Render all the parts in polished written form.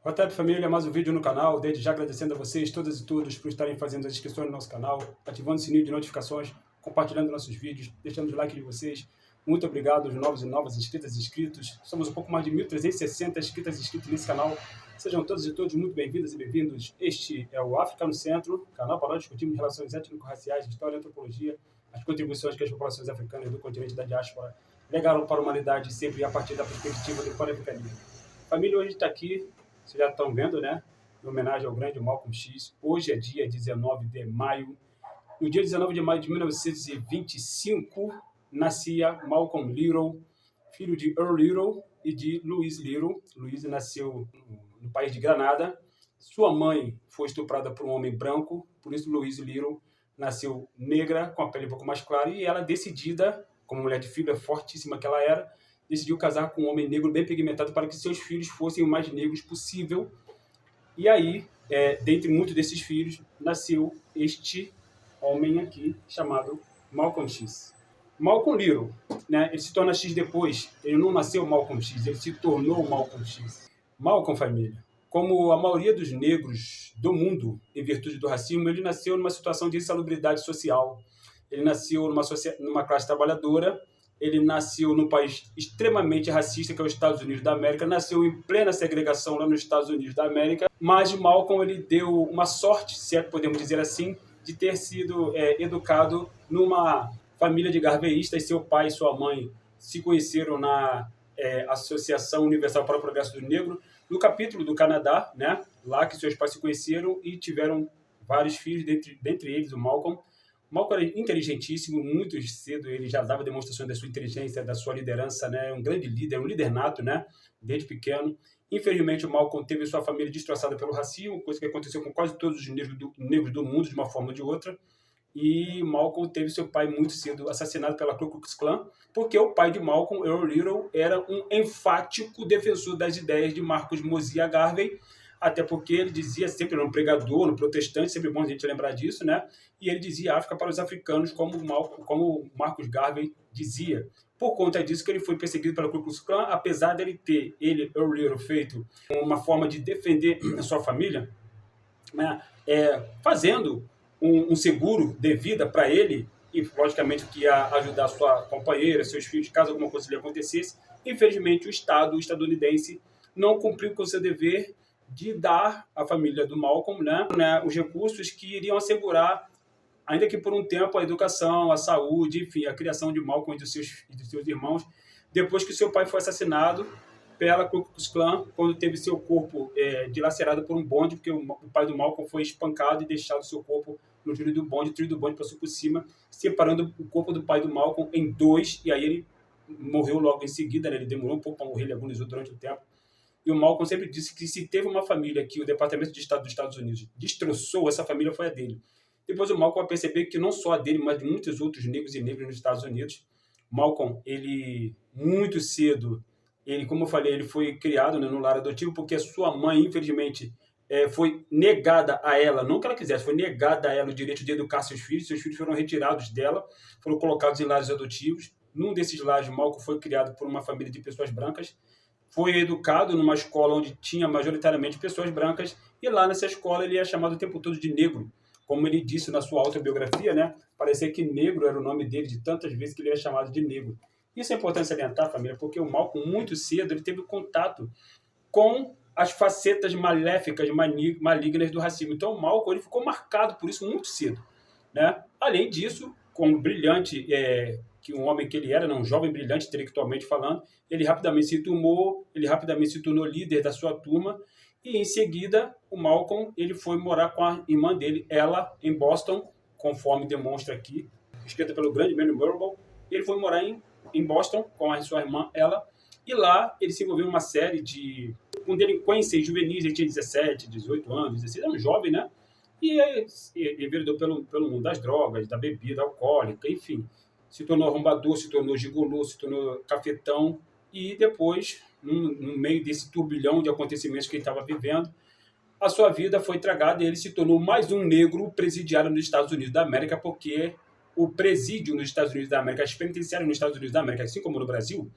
Boa tarde, família. Mais um vídeo no canal. Desde já agradecendo a vocês, todas e todos, por estarem fazendo as inscrições no nosso canal, ativando o sininho de notificações, compartilhando nossos vídeos, deixando o like de vocês. Muito obrigado aos novos e novas inscritas e inscritos. Somos um pouco mais de 1.360 inscritas e inscritos nesse canal. Sejam todos e todos muito bem-vindas e bem-vindos. Este é o África no Centro, canal para nós discutirmos relações étnico-raciais, história e antropologia, as contribuições que as populações africanas do continente da diáspora legaram para a humanidade, sempre a partir da perspectiva do pan-africanismo. Família, hoje está aqui, vocês já estão vendo, né? Em homenagem ao grande Malcolm X. Hoje é dia 19 de maio. No dia 19 de maio de 1925, nascia Malcolm Little, filho de Earl Little e de Louise Little. Louise nasceu no país de Granada. Sua mãe foi estuprada por um homem branco, por isso Louise Little nasceu negra, com a pele um pouco mais clara, e ela, decidida, como mulher de fibra fortíssima que ela era, decidiu casar com um homem negro bem pigmentado para que seus filhos fossem o mais negros possível. E aí, dentre muitos desses filhos, nasceu este homem aqui, chamado Malcolm X. Malcolm Little, né, ele se torna X depois. Ele não nasceu Malcolm X, ele se tornou Malcolm X. Malcolm, família, como a maioria dos negros do mundo, em virtude do racismo, ele nasceu numa situação de insalubridade social. Ele nasceu numa classe trabalhadora. Ele nasceu num país extremamente racista, que é os Estados Unidos da América. Nasceu em plena segregação lá nos Estados Unidos da América. Mas Malcolm, ele deu uma sorte, se é que podemos dizer assim, de ter sido educado numa família de garveístas. Seu pai e sua mãe se conheceram na Associação Universal para o Progresso do Negro, no capítulo do Canadá, né? Lá que seus pais se conheceram e tiveram vários filhos, dentre eles o Malcolm. Malcolm era inteligentíssimo, muito cedo ele já dava demonstrações da sua inteligência, da sua liderança, né? Um grande líder, um líder nato, né? Desde pequeno. Infelizmente, o Malcolm teve sua família destroçada pelo racismo, coisa que aconteceu com quase todos os negros do mundo, de uma forma ou de outra. E Malcolm teve seu pai muito cedo assassinado pela Ku Klux Klan, porque o pai de Malcolm, Earl Little, era um enfático defensor das ideias de Marcus Mosiah Garvey, até porque ele dizia, sempre era um pregador, um protestante, sempre bom a gente lembrar disso, né? E ele dizia África para os africanos, como Marcus Garvey dizia. Por conta disso que ele foi perseguido pela Ku Klux Klan, apesar dele ter, Earl Little, feito uma forma de defender a sua família, né? Fazendo um seguro de vida para ele, e logicamente que ia ajudar a sua companheira, seus filhos, caso alguma coisa lhe acontecesse. Infelizmente, o Estado estadunidense não cumpriu com o seu dever de dar à família do Malcolm, né, os recursos que iriam assegurar, ainda que por um tempo, a educação, a saúde, enfim, a criação de Malcolm e dos seus irmãos, depois que seu pai foi assassinado pela Ku Klux Klan, quando teve seu corpo dilacerado por um bonde, porque o pai do Malcolm foi espancado e deixado seu corpo no trilho do bonde passou por cima, separando o corpo do pai do Malcolm em dois, e aí ele morreu logo em seguida, né? Ele demorou um pouco para morrer, ele agonizou durante o tempo. E o Malcolm sempre disse que se teve uma família que o Departamento de Estado dos Estados Unidos destroçou, essa família foi a dele. Depois o Malcolm vai perceber que não só a dele, mas de muitos outros negros e negras nos Estados Unidos. Malcolm, ele muito cedo, como eu falei, ele foi criado, né, no lar adotivo, porque a sua mãe, infelizmente, foi negada a ela, não que ela quisesse, foi negada a ela o direito de educar seus filhos foram retirados dela, foram colocados em lares adotivos. Num desses lares, Malcolm foi criado por uma família de pessoas brancas, foi educado numa escola onde tinha majoritariamente pessoas brancas, e lá nessa escola ele é chamado o tempo todo de negro, como ele disse na sua autobiografia, né? Parecia que negro era o nome dele, de tantas vezes que ele é chamado de negro. Isso é importante salientar, família, porque o Malcolm, muito cedo, ele teve contato com as facetas maléficas, malignas do racismo. Então, o Malcolm, ele ficou marcado por isso muito cedo, né? Além disso, como brilhante, que um homem que ele era, um jovem brilhante intelectualmente falando, ele rapidamente se tornou líder da sua turma, e em seguida o Malcolm ele foi morar com a irmã dele, ela, em Boston, conforme demonstra aqui, escrita pelo grande Manning Marable. Ele foi morar em Boston com a sua irmã, ela, e lá ele se envolveu em uma série com delinquência juvenis. Ele tinha 17, 18 anos, 16, era um jovem, né? E enveredou pelo mundo das drogas, da bebida alcoólica, enfim. Se tornou arrombador, se tornou gigolô, se tornou cafetão, e depois, no meio desse turbilhão de acontecimentos que ele estava vivendo, a sua vida foi tragada e ele se tornou mais um negro presidiário nos Estados Unidos da América, porque o presídio nos Estados Unidos da América, as penitenciárias nos Estados Unidos da América, assim como no Brasil,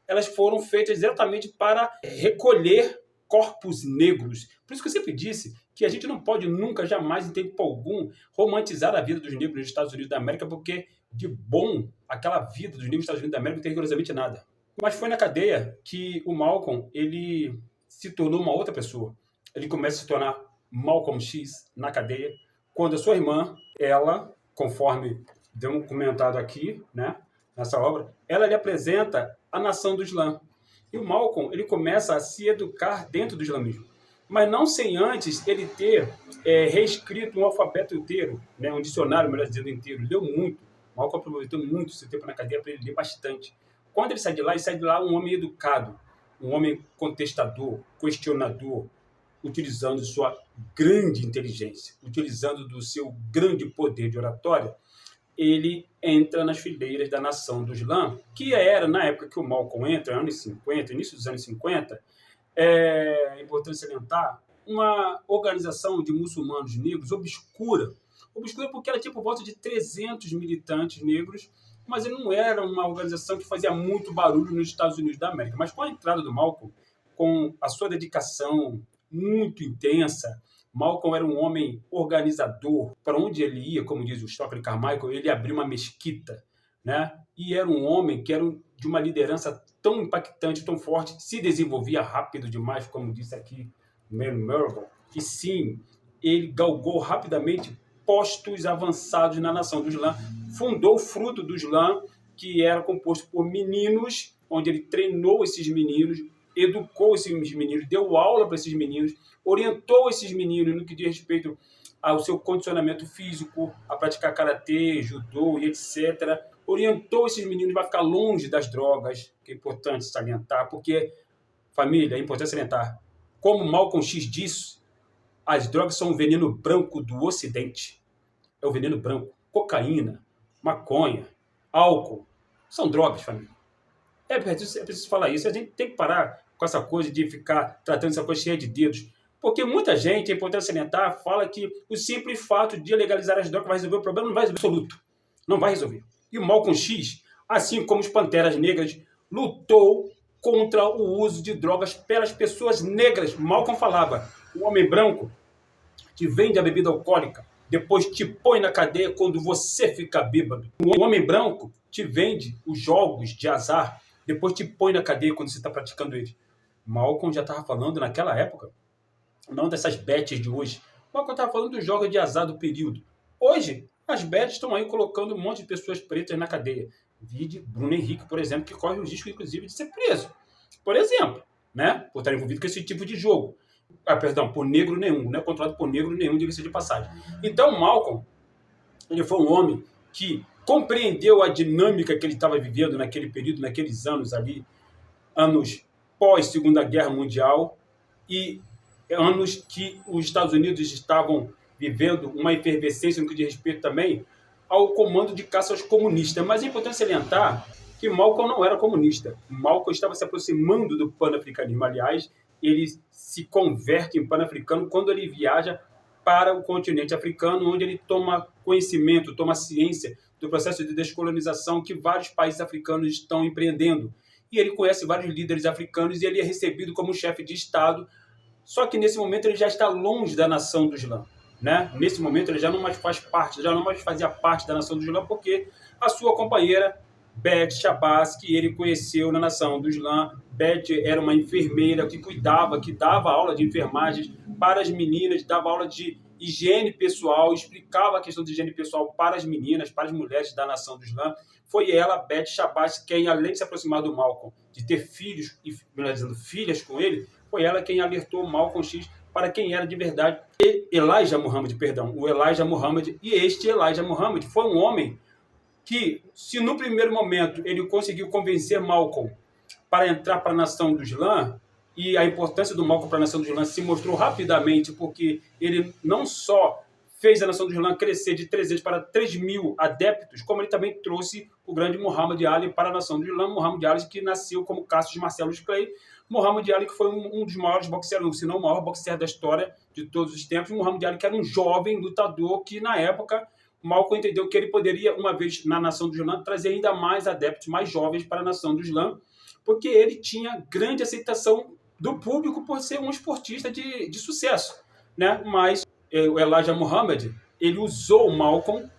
elas foram feitas exatamente para recolher corpos negros. Por isso que eu sempre disse que a gente não pode nunca, jamais, em tempo algum, romantizar a vida dos negros nos Estados Unidos da América, porque de bom, aquela vida dos negros nos Estados Unidos da América não tem rigorosamente nada. Mas foi na cadeia que o Malcolm, ele se tornou uma outra pessoa. Ele começa a se tornar Malcolm X na cadeia, quando a sua irmã, ela, conforme deu comentado aqui, né, nessa obra, ela lhe apresenta a nação do Islã. E o Malcolm, ele começa a se educar dentro do islamismo, mas não sem antes ele ter reescrito um alfabeto inteiro, né, um dicionário, melhor dizendo, inteiro. Leu muito. Malcolm aproveitou muito esse tempo na cadeia para ele ler bastante. Quando ele sai de lá um homem educado, um homem contestador, questionador, utilizando sua grande inteligência, utilizando do seu grande poder de oratória, ele entra nas fileiras da nação do Islã, que era, na época que o Malcolm entra, anos 50, início dos anos 50, é importante salientar, uma organização de muçulmanos negros obscura porque ela tinha por volta de 300 militantes negros, mas ele não era uma organização que fazia muito barulho nos Estados Unidos da América. Mas com a entrada do Malcolm, com a sua dedicação muito intensa, Malcolm era um homem organizador. Para onde ele ia, como diz o Stockley Carmichael, ele abriu uma mesquita, né? E era um homem que era de uma liderança tão impactante, tão forte, se desenvolvia rápido demais, como disse aqui Melville, que sim, ele galgou rapidamente postos avançados na nação do Islã, fundou o Fruto do Islã, que era composto por meninos, onde ele treinou esses meninos, educou esses meninos, deu aula para esses meninos, orientou esses meninos no que diz respeito ao seu condicionamento físico, a praticar karatê, judô e etc. Orientou esses meninos para ficar longe das drogas, que é importante salientar, porque, família, é importante salientar, como Malcolm X disse, as drogas são um veneno branco do Ocidente. É o veneno branco. Cocaína, maconha, álcool, são drogas, família. É preciso falar isso. A gente tem que parar com essa coisa de ficar tratando essa coisa cheia de dedos. Porque muita gente, é importante salientar, fala que o simples fato de legalizar as drogas vai resolver o problema, não vai resolver absoluto. Não vai resolver. E o Malcolm X, assim como os Panteras Negras, lutou contra o uso de drogas pelas pessoas negras. Malcolm falava, o homem branco te vende a bebida alcoólica, depois te põe na cadeia quando você fica bêbado. O homem branco te vende os jogos de azar, depois te põe na cadeia quando você está praticando eles. Malcolm já estava falando naquela época, não dessas bets de hoje. Malcolm estava falando dos jogos de azar do período. Hoje, as bets estão aí colocando um monte de pessoas pretas na cadeia. Vide Bruno Henrique, por exemplo, que corre o risco, inclusive, de ser preso. Por exemplo, né? Por estar envolvido com esse tipo de jogo. Por negro nenhum, não é controlado por negro nenhum, diga-se de passagem. Então, Malcolm, ele foi um homem que compreendeu a dinâmica que ele estava vivendo naquele período, naqueles anos ali, anos pós-Segunda Guerra Mundial, e anos que os Estados Unidos estavam vivendo uma efervescência no que diz respeito também ao comando de caça aos comunistas. Mas é importante salientar que Malcolm não era comunista. Malcolm estava se aproximando do panafricanismo. Aliás, ele se converte em panafricano quando ele viaja para o continente africano, onde ele toma conhecimento, toma ciência do processo de descolonização que vários países africanos estão empreendendo. E ele conhece vários líderes africanos e ele é recebido como chefe de Estado. Só que nesse momento ele já está longe da nação do Islã, né? Nesse momento ele já não mais faz parte, já não mais fazia parte da nação do Islã, porque a sua companheira Beth Shabazz, que ele conheceu na nação do Islã. Beth era uma enfermeira que cuidava, que dava aula de enfermagem para as meninas, dava aula de higiene pessoal, explicava a questão de higiene pessoal para as meninas, para as mulheres da nação do Islã. Foi ela, Beth Shabazz, quem, além de se aproximar do Malcolm, de ter filhos, e melhor dizendo, filhas com ele, foi ela quem alertou Malcolm X para quem era de verdade. Elijah Muhammad, o Elijah Muhammad. E este Elijah Muhammad foi um homem que, se no primeiro momento ele conseguiu convencer Malcolm para entrar para a nação do Islã, e a importância do Malcolm para a nação do Islã se mostrou rapidamente, porque ele não só fez a nação do Islã crescer de 300 para 3.000 adeptos, como ele também trouxe o grande Muhammad Ali para a nação do Islã. Muhammad Ali, que nasceu como Cassius Marcellus Clay. Muhammad Ali, que foi um dos maiores boxeadores, se não o maior boxeador da história de todos os tempos. Muhammad Ali, que era um jovem lutador que, na época, Malcolm entendeu que ele poderia, uma vez na nação do Islã, trazer ainda mais adeptos, mais jovens para a nação do Islã, porque ele tinha grande aceitação do público por ser um esportista de sucesso, né? Mas o Elijah Muhammad, ele usou o Malcolm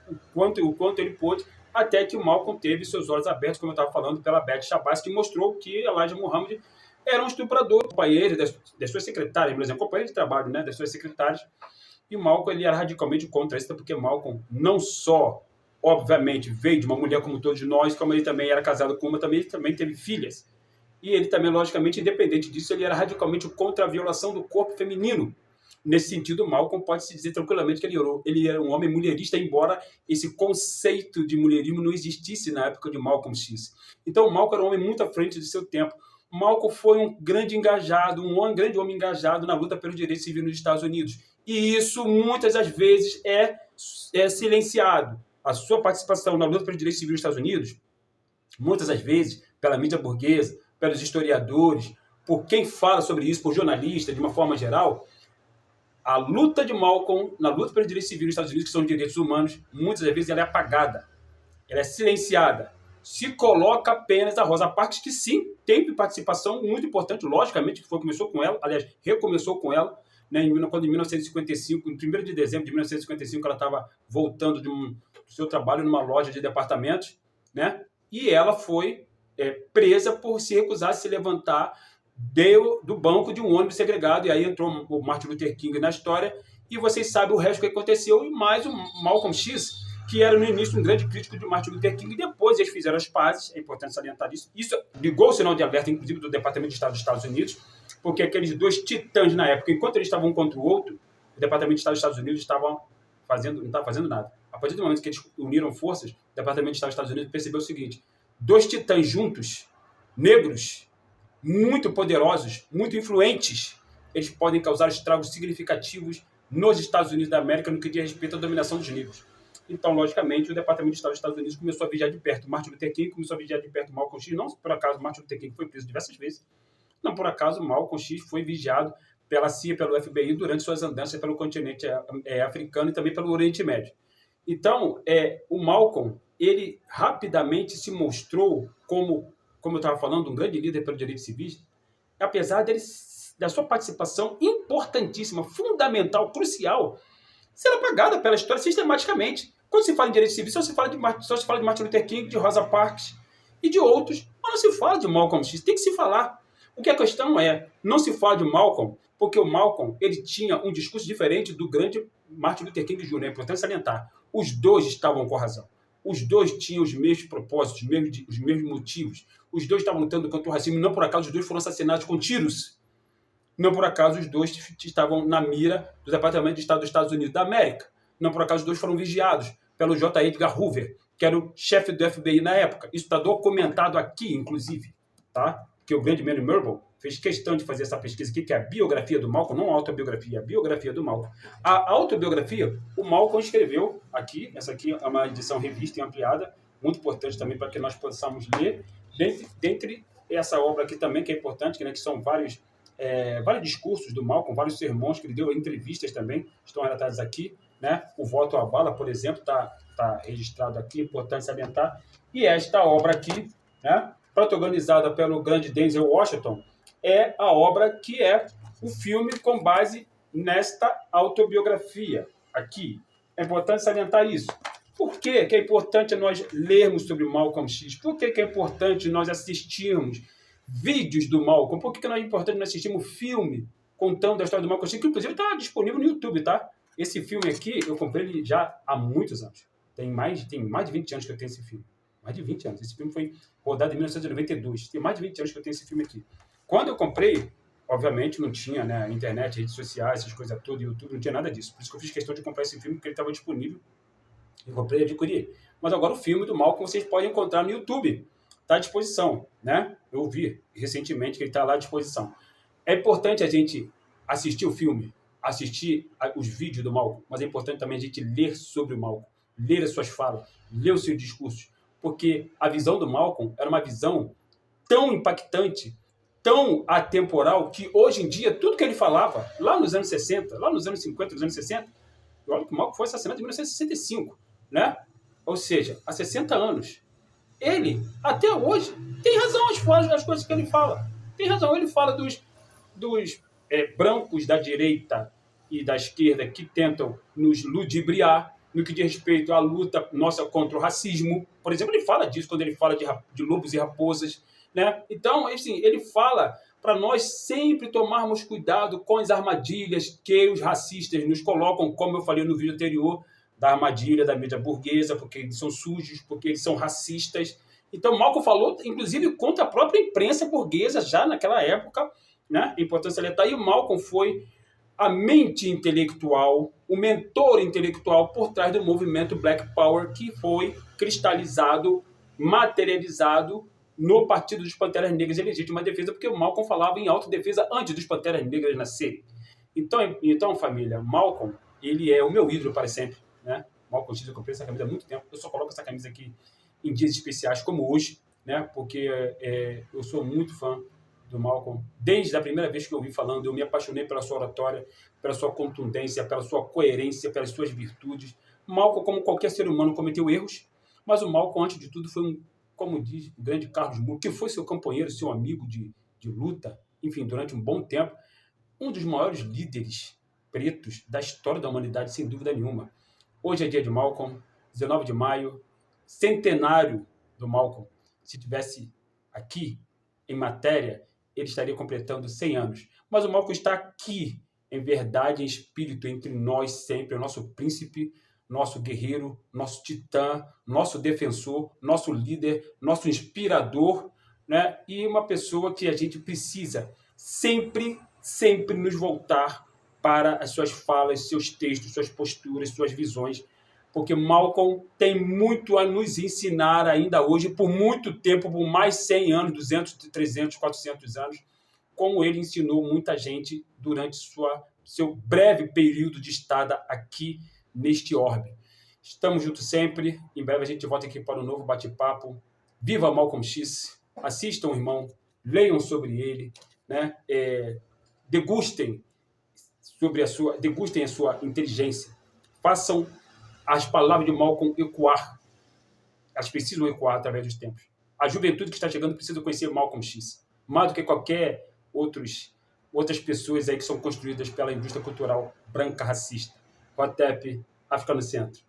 o quanto ele pôde, até que o Malcolm teve seus olhos abertos, como eu estava falando, pela Beth Shabazz, que mostrou que Elijah Muhammad era um estuprador, companheiro das suas secretárias, por exemplo, companheiro de trabalho, né, das suas secretárias. E o Malcolm, ele era radicalmente contra isso, porque Malcolm não só, obviamente, veio de uma mulher como todos nós, como ele também era casado com uma, ele também teve filhas. E ele também, logicamente, independente disso, ele era radicalmente contra a violação do corpo feminino. Nesse sentido, Malcolm pode-se dizer tranquilamente que ele era um homem mulherista, embora esse conceito de mulherismo não existisse na época de Malcolm X. Então, Malcolm era um homem muito à frente de seu tempo. Malcolm foi um grande homem engajado na luta pelos direitos civis nos Estados Unidos. E isso, muitas das vezes, é silenciado. A sua participação na luta pelos direitos civis nos Estados Unidos, muitas das vezes, pela mídia burguesa, pelos historiadores, por quem fala sobre isso, por jornalistas, de uma forma geral, a luta de Malcolm na luta pelos direitos civis nos Estados Unidos, que são direitos humanos, muitas das vezes ela é apagada, ela é silenciada. Se coloca apenas a Rosa Parks, que sim, teve participação muito importante, logicamente, que começou com ela, aliás, recomeçou com ela, né, quando em 1955, em 1º de dezembro de 1955, ela estava voltando do seu trabalho numa loja de departamentos, né, e ela foi presa por se recusar a se levantar do banco de um ônibus segregado, e aí entrou o Martin Luther King na história, e vocês sabem o resto que aconteceu, e mais o Malcolm X, que era no início um grande crítico de Martin Luther King, e depois eles fizeram as pazes, é importante salientar isso. Isso ligou o sinal de alerta, inclusive, do Departamento de Estado dos Estados Unidos, porque aqueles dois titãs na época, enquanto eles estavam um contra o outro, o Departamento de Estado dos Estados Unidos não estava fazendo nada. A partir do momento que eles uniram forças, o Departamento de Estado dos Estados Unidos percebeu o seguinte: dois titãs juntos, negros, muito poderosos, muito influentes, eles podem causar estragos significativos nos Estados Unidos da América no que diz respeito à dominação dos negros. Então, logicamente, o Departamento de Estado dos Estados Unidos começou a vigiar de perto Martin Luther King, começou a vigiar de perto Malcolm X. Não por acaso Martin Luther King foi preso diversas vezes. Não por acaso Malcolm X foi vigiado pela CIA, pelo FBI, durante suas andanças pelo continente africano e também pelo Oriente Médio. Então, o Malcolm, ele rapidamente se mostrou como eu estava falando, um grande líder pelos direitos civis, apesar da sua participação importantíssima, fundamental, crucial, ser apagada pela história sistematicamente. Quando se fala em direitos civis, só se fala de Martin Luther King, de Rosa Parks e de outros, mas não se fala de Malcolm X. Tem que se falar. O que a questão não se fala de Malcolm, porque o Malcolm ele tinha um discurso diferente do grande Martin Luther King Jr. É importante salientar. Os dois estavam com a razão. Os dois tinham os mesmos propósitos, os mesmos motivos. Os dois estavam lutando contra o racismo. Não por acaso os dois foram assassinados com tiros. Não por acaso os dois estavam na mira do Departamento de Estado dos Estados Unidos da América. Não por acaso os dois foram vigiados pelo J. Edgar Hoover, que era o chefe do FBI na época. Isso está documentado aqui, inclusive, tá? Porque o grande Manny Marable fez questão de fazer essa pesquisa aqui, que é a biografia do Malcolm, não a autobiografia, a biografia do Malcolm. A autobiografia, o Malcolm escreveu aqui, essa aqui é uma edição revista e ampliada, muito importante também para que nós possamos ler. Dentre essa obra aqui também, que é importante, né, que são vários discursos do Malcolm, vários sermões que ele deu, entrevistas também, estão relatados aqui, né? O Voto à Bala, por exemplo, está registrado aqui, importante salientar. E esta obra aqui, né, protagonizada pelo grande Denzel Washington, é a obra que é o filme com base nesta autobiografia aqui. É importante salientar isso. Por que é importante nós lermos sobre Malcolm X? Por que é importante nós assistirmos vídeos do Malcolm? Por que é importante nós assistirmos filme contando a história do Malcolm X? Que, inclusive, está disponível no YouTube, tá? Esse filme aqui, eu comprei ele já há muitos anos. Tem mais de 20 anos que eu tenho esse filme. Mais de 20 anos. Esse filme foi rodado em 1992. Tem mais de 20 anos que eu tenho esse filme aqui. Quando eu comprei, obviamente não tinha, né, internet, redes sociais, essas coisas todas, YouTube, não tinha nada disso. Por isso que eu fiz questão de comprar esse filme, porque ele estava disponível. Eu comprei e adquiri. Mas agora o filme do Malcolm vocês podem encontrar no YouTube. Está à disposição, né? Eu vi recentemente que ele está lá à disposição. É importante a gente assistir o filme, assistir os vídeos do Malcolm, mas é importante também a gente ler sobre o Malcolm, ler as suas falas, ler os seus discursos, porque a visão do Malcolm era uma visão tão impactante, tão atemporal, que hoje em dia, tudo que ele falava, lá nos anos 60, lá nos anos 50, nos anos 60, olha que o Malcolm foi assassinado em 1965, né? Ou seja, há 60 anos. Ele, até hoje, tem razão as coisas que ele fala. Tem razão, ele fala dos brancos da direita e da esquerda que tentam nos ludibriar no que diz respeito à luta nossa contra o racismo. Por exemplo, ele fala disso quando ele fala de lobos e raposas, né? Então, assim, ele fala para nós sempre tomarmos cuidado com as armadilhas que os racistas nos colocam, como eu falei no vídeo anterior, da armadilha da mídia burguesa, porque eles são sujos, porque eles são racistas. Então, Malcolm falou, inclusive, contra a própria imprensa burguesa, já naquela época, né? Importância salientar. E o Malcolm foi a mente intelectual, o mentor intelectual por trás do movimento Black Power, que foi cristalizado, materializado no Partido dos Panteras Negras e Legítima Defesa, porque o Malcolm falava em autodefesa antes dos Panteras Negras nascerem. Então, família, Malcolm, ele é o meu ídolo para sempre, né? Malcolm X, eu comprei essa camisa há muito tempo, eu só coloco essa camisa aqui em dias especiais como hoje, né? Porque eu sou muito fã do Malcolm. Desde a primeira vez que eu ouvi falando, eu me apaixonei pela sua oratória, pela sua contundência, pela sua coerência, pelas suas virtudes. Malcolm, como qualquer ser humano, cometeu erros, mas o Malcolm, antes de tudo, foi como diz o grande Carlos Moore, que foi seu companheiro, seu amigo de luta, enfim, durante um bom tempo, um dos maiores líderes pretos da história da humanidade, sem dúvida nenhuma. Hoje é dia de Malcolm, 19 de maio, centenário do Malcolm. Se tivesse aqui em matéria, ele estaria completando 100 anos. Mas o Malcolm está aqui, em verdade, em espírito, entre nós sempre, o nosso príncipe, nosso guerreiro, nosso titã, nosso defensor, nosso líder, nosso inspirador, né? E uma pessoa que a gente precisa sempre nos voltar para as suas falas, seus textos, suas posturas, suas visões, porque Malcolm tem muito a nos ensinar ainda hoje, por muito tempo, por mais 100 anos, 200, 300, 400 anos, como ele ensinou muita gente durante seu breve período de estada aqui neste orbe. Estamos juntos sempre, em breve a gente volta aqui para um novo bate-papo. Viva Malcolm X, assistam, irmão, leiam sobre ele, né? Degustem a sua inteligência, façam as palavras de Malcolm ecoar. Elas precisam ecoar através dos tempos. A juventude que está chegando precisa conhecer Malcolm X, mais do que qualquer outras pessoas aí que são construídas pela indústria cultural branca racista. Hotep, África no Centro.